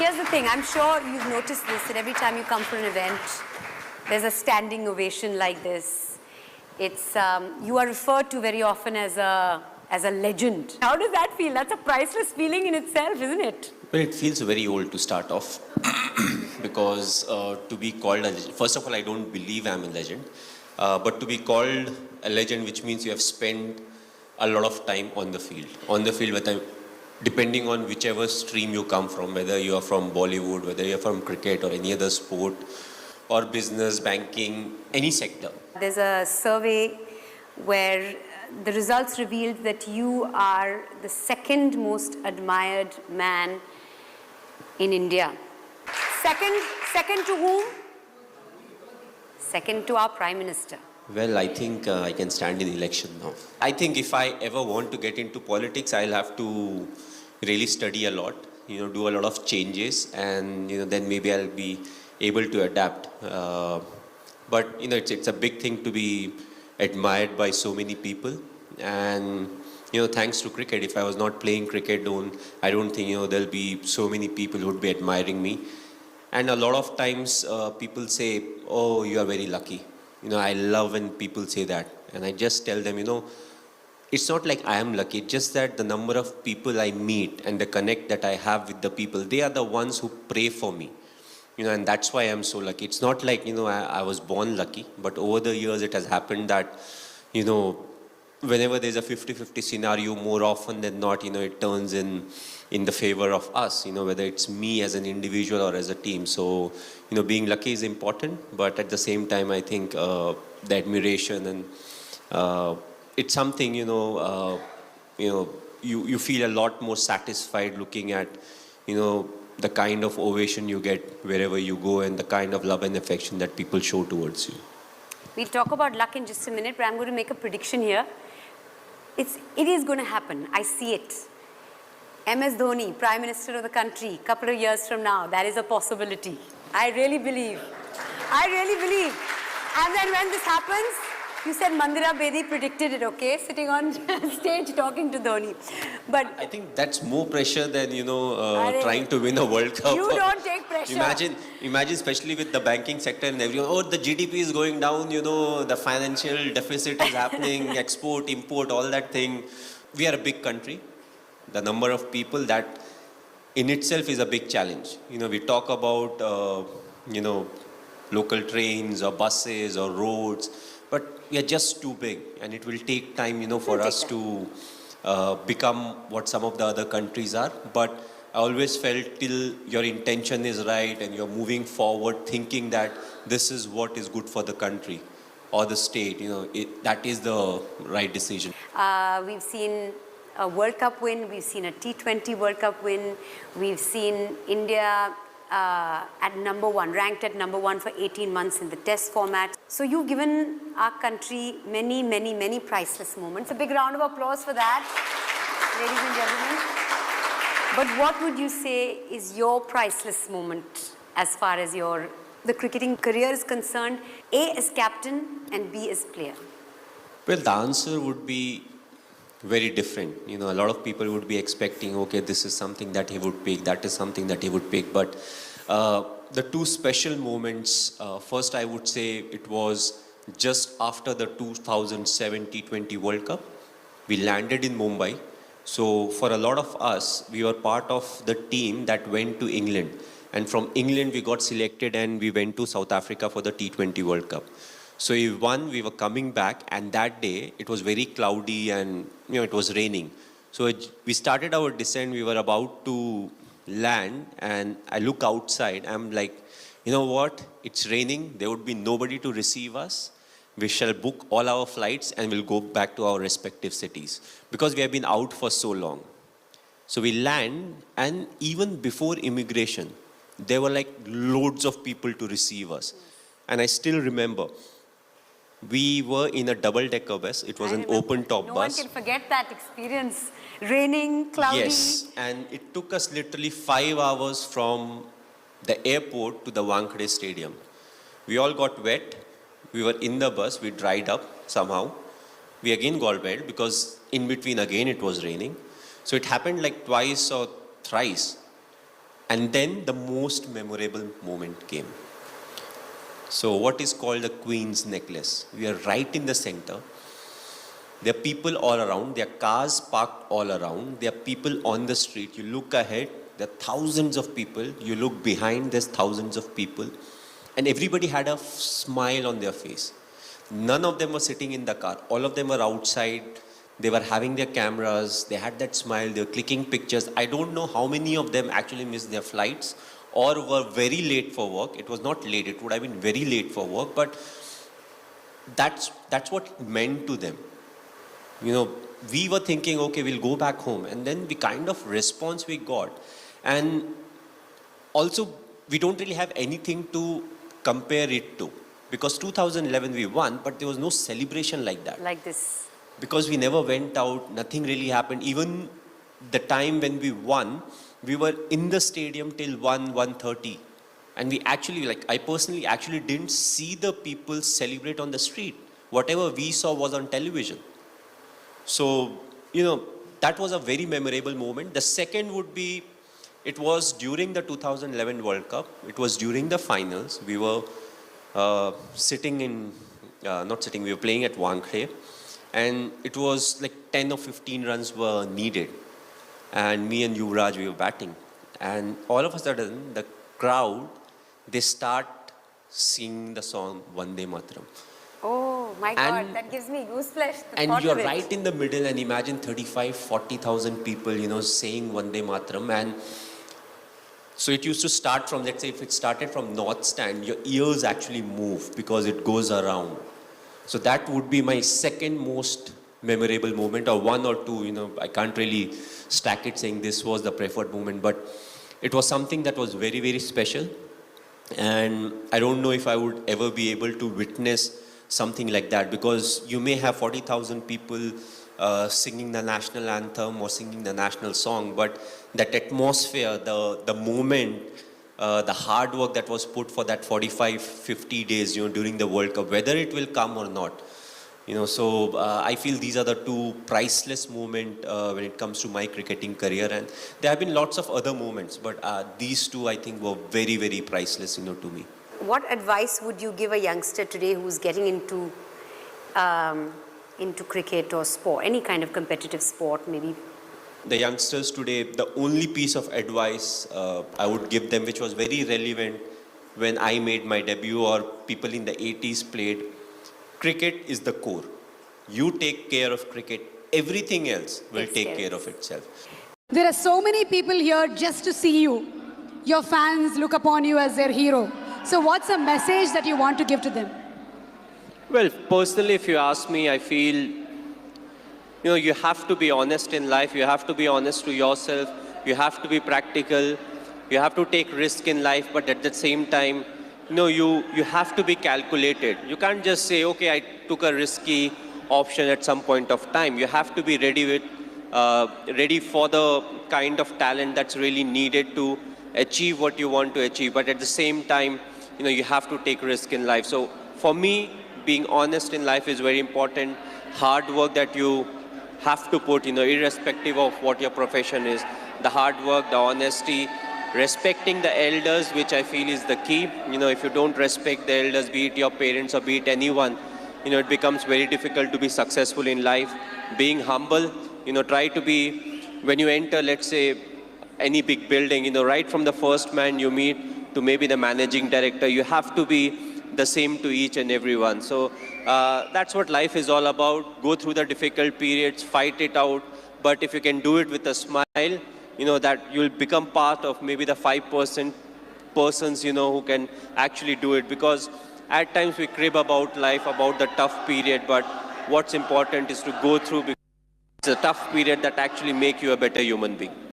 Here's the thing, I'm sure you've noticed this, that every time you come for an event, there's a standing ovation like this. It's, you are referred to very often as a legend. How does that feel? That's a priceless feeling in itself, isn't it? Well, it feels very old to start off because to be called a legend, first of all, I don't believe I'm a legend, but to be called a legend, which means you have spent a lot of time on the field. On the field, depending on whichever stream you come from, whether you are from Bollywood, whether you are from cricket or any other sport, or business, banking, any sector. There's a survey where the results revealed that you are the second most admired man in India. Second to whom? Second to our Prime Minister. Well, I think I can stand in election now. I think if I ever want to get into politics, I'll have to really study a lot, do a lot of changes, and then maybe I'll be able to adapt. But it's a big thing to be admired by so many people, and thanks to cricket. If I was not playing cricket, I don't think there'll be so many people who would be admiring me. And a lot of times people say, "Oh, you are very lucky." I love when people say that, and I just tell them, it's not like I am lucky. It's just that the number of people I meet and the connect that I have with the people, they are the ones who pray for me. And that's why I'm so lucky. It's not like, I was born lucky, but over the years it has happened that, whenever there's a 50-50 scenario, more often than not, it turns in the favor of us, whether it's me as an individual or as a team. So, being lucky is important, but at the same time, I think the admiration and it's something, you feel a lot more satisfied looking at, the kind of ovation you get wherever you go and the kind of love and affection that people show towards you. We'll talk about luck in just a minute, but I'm going to make a prediction here. It is going to happen. I see it. MS Dhoni, Prime Minister of the country, couple of years from now, that is a possibility. I really believe. I really believe. And then when this happens, you said Mandira Bedi predicted it, okay? Sitting on stage talking to Dhoni. But I think that's more pressure than, trying to win a World Cup. You don't take pressure. Imagine especially with the banking sector and everyone, the GDP is going down, the financial deficit is happening, export, import, all that thing. We are a big country. The number of people, that in itself is a big challenge. We talk about, local trains or buses or roads, but we are just too big, and it will take time, for us to become what some of the other countries are. But I always felt till your intention is right and you're moving forward thinking that this is what is good for the country or the state, that is the right decision. We've seen a World Cup win, we've seen a T20 World Cup win, we've seen India at number one, ranked at number one for 18 months in the test format. So you've given our country many, many, many priceless moments. A big round of applause for that, ladies and gentlemen. But what would you say is your priceless moment as far as the cricketing career is concerned, A as captain and B as player? Well, the answer would be very different. A lot of people would be expecting, okay, this is something that he would pick, that is something that he would pick. But the two special moments, first I would say it was just after the 2007 T20 World Cup. We landed in Mumbai. So for a lot of us, we were part of the team that went to England. And from England, we got selected and we went to South Africa for the T20 World Cup. So we won, we were coming back, and that day it was very cloudy and it was raining. So we started our descent, we were about to land, and I look outside, I'm like, you know what, it's raining, there would be nobody to receive us. We shall book all our flights and we'll go back to our respective cities because we have been out for so long. So we land, and even before immigration, there were like loads of people to receive us. And I still remember, we were in a double-decker bus. It was an open-top bus. No one can forget that experience. Raining, cloudy. Yes, and it took us literally 5 hours from the airport to the Wankhede Stadium. We all got wet. We were in the bus. We dried up somehow. We again got wet because in between again it was raining. So it happened like twice or thrice. And then the most memorable moment came. So what is called the Queen's Necklace. We are right in the center. There are people all around. There are cars parked all around. There are people on the street. You look ahead, there are thousands of people. You look behind, there's thousands of people. And everybody had a smile on their face. None of them were sitting in the car. All of them were outside. They were having their cameras. They had that smile. They were clicking pictures. I don't know how many of them actually missed their flights or were very late for work. It was not late. It would have been very late for work. But that's what it meant to them. We were thinking, okay, we'll go back home. And then the kind of response we got. And also, we don't really have anything to compare it to. Because 2011 we won, but there was no celebration like that. Like this. Because we never went out, nothing really happened. Even the time when we won, we were in the stadium till 1:30. And we actually, I personally actually didn't see the people celebrate on the street. Whatever we saw was on television. So, that was a very memorable moment. The second would be, it was during the 2011 World Cup. It was during the finals. We were we were playing at Wankhede. And it was like 10 or 15 runs were needed. And me and Yuvraj, we were batting. And all of a sudden, the crowd, they start singing the song Vande Mataram. Oh my God, that gives me goosebumps. And you're right in the middle, and imagine 40,000 people, saying Vande Mataram. And so it used to start from, let's say, if it started from North Stand, your ears actually move because it goes around. So that would be my second most memorable moment, or one or two, I can't really stack it saying this was the preferred moment, but it was something that was very, very special. And I don't know if I would ever be able to witness something like that, because you may have 40,000 people singing the national anthem or singing the national song, but that atmosphere, the moment, the hard work that was put for that 45, 50 days, during the World Cup, whether it will come or not. So I feel these are the two priceless moments when it comes to my cricketing career. And there have been lots of other moments, but these two, I think, were very, very priceless, to me. What advice would you give a youngster today who's getting into cricket or sport, any kind of competitive sport, maybe? The youngsters today, the only piece of advice I would give them, which was very relevant when I made my debut or people in the 80s played, cricket is the core. You take care of cricket, everything else will take care of itself. There are so many people here just to see you. Your fans look upon you as their hero. So what's a message that you want to give to them? Well, personally, if you ask me, I feel, you have to be honest in life. You have to be honest to yourself. You have to be practical. You have to take risk in life, but at the same time, you have to be calculated. You can't just say, okay, I took a risky option at some point of time. You have to be ready for the kind of talent that's really needed to achieve what you want to achieve. But at the same time, you have to take risk in life. So for me, being honest in life is very important. Hard work that you have to put, irrespective of what your profession is. The hard work, the honesty, respecting the elders, which I feel is the key. If you don't respect the elders, be it your parents or be it anyone, it becomes very difficult to be successful in life. Being humble, try to be, when you enter, let's say, any big building, right from the first man you meet to maybe the managing director, you have to be the same to each and everyone. So that's what life is all about. Go through the difficult periods, fight it out. But if you can do it with a smile, that you'll become part of maybe the 5% persons, who can actually do it. Because at times we crib about life, about the tough period, but what's important is to go through, because it's a tough period that actually make you a better human being.